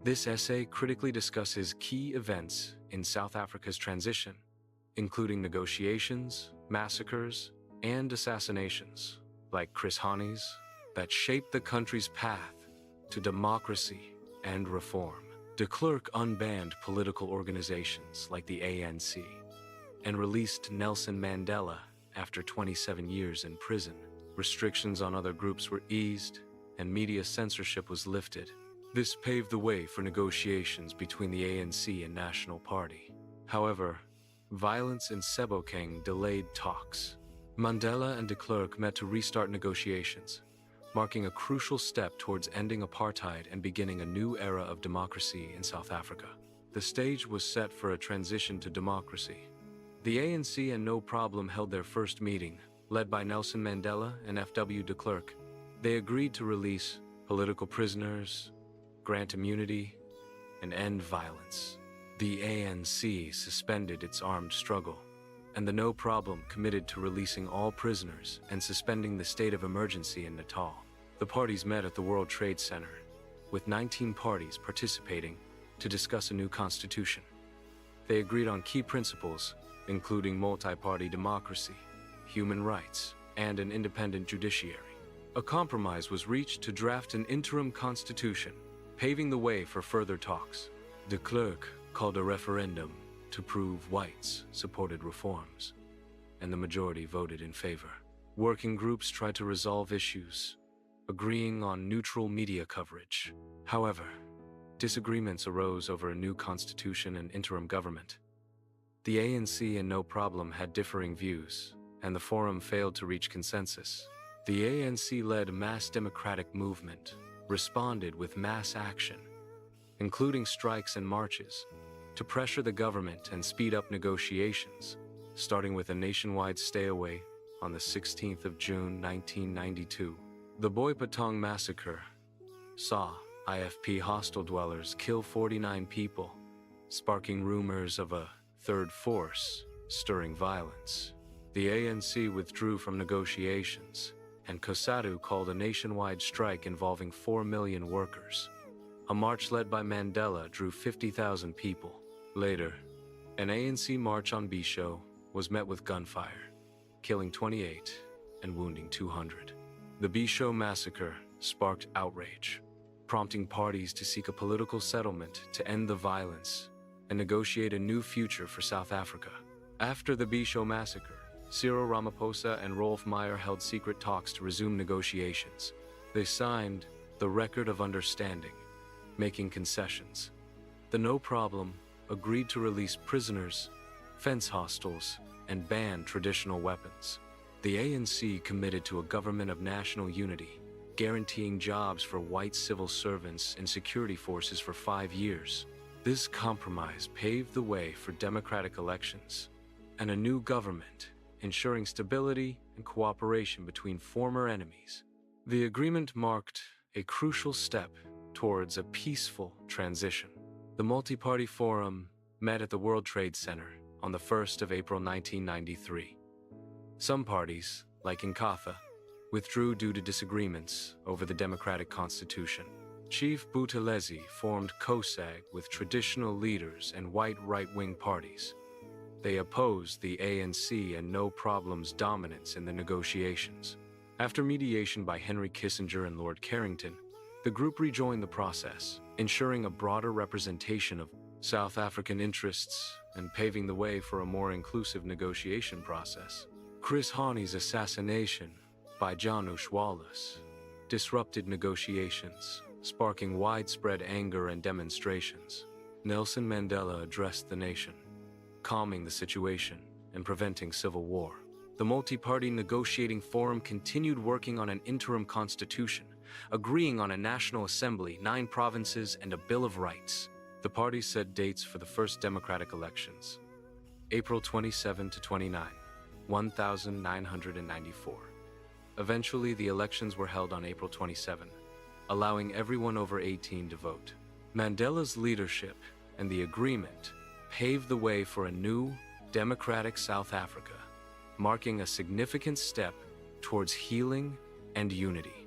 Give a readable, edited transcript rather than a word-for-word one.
This essay critically discusses key events in South Africa's transition, including negotiations, massacres, and assassinations, like Chris Hani's, that shaped the country's path to democracy and reform. De Klerk unbanned political organizations like the ANC and released Nelson Mandela after 27 years in prison. Restrictions on other groups were eased, and media censorship was lifted. This paved the way for negotiations between the ANC and National Party. However, violence in Sebokeng delayed talks. Mandela and de Klerk met to restart negotiations, marking a crucial step towards ending apartheid and beginning a new era of democracy in South Africa. The stage was set for a transition to democracy. The ANC and No Problem held their first meeting, led by Nelson Mandela and F.W. de Klerk. They agreed to release political prisoners, grant immunity, and end violence. The ANC suspended its armed struggle, and the No Problem committed to releasing all prisoners and suspending the state of emergency in Natal. The parties met at the World Trade Center, with 19 parties participating to discuss a new constitution. They agreed on key principles, including multi-party democracy, human rights, and an independent judiciary. A compromise was reached to draft an interim constitution, paving the way for further talks. De Klerk called a referendum to prove whites supported reforms, and the majority voted in favor. Working groups tried to resolve issues, agreeing on neutral media coverage. However, disagreements arose over a new constitution and interim government. The ANC and No Problem had differing views, and the forum failed to reach consensus. The ANC-led mass democratic movement responded with mass action, including strikes and marches, to pressure the government and speed up negotiations, starting with a nationwide stay-away on the 16th of June 1992. The Boipatong massacre saw IFP hostel dwellers kill 49 people, sparking rumors of a third force stirring violence. The ANC withdrew from negotiations, and COSATU called a nationwide strike involving 4 million workers. A march led by Mandela drew 50,000 people. Later, an ANC march on Bisho was met with gunfire, killing 28 and wounding 200. The Bisho massacre sparked outrage, prompting parties to seek a political settlement to end the violence and negotiate a new future for South Africa. After the Bisho massacre, Cyril Ramaphosa and Rolf Meyer held secret talks to resume negotiations. They signed the Record of Understanding, making concessions. The No Problem agreed to release prisoners, fence hostels, and ban traditional weapons. The ANC committed to a government of national unity, guaranteeing jobs for white civil servants and security forces for 5 years. This compromise paved the way for democratic elections and a new government, ensuring stability and cooperation between former enemies. The agreement marked a crucial step towards a peaceful transition. The Multi-Party Forum met at the World Trade Center on the 1st of April 1993. Some parties, like Inkatha, withdrew due to disagreements over the democratic constitution. Chief Buthelezi formed COSAG with traditional leaders and white right-wing parties. They opposed the ANC and No Problem's dominance in the negotiations. After mediation by Henry Kissinger and Lord Carrington, the group rejoined the process, ensuring a broader representation of South African interests and paving the way for a more inclusive negotiation process. Chris Hani's assassination by Janusz Wallace disrupted negotiations, sparking widespread anger and demonstrations. Nelson Mandela addressed the nation, calming the situation and preventing civil war. The multi-party negotiating forum continued working on an interim constitution, agreeing on a national assembly, 9 provinces, and a Bill of Rights. The parties set dates for the first democratic elections: April 27 to 29, 1994. Eventually, the elections were held on April 27, allowing everyone over 18 to vote. Mandela's leadership and the agreement paved the way for a new, democratic South Africa, marking a significant step towards healing and unity.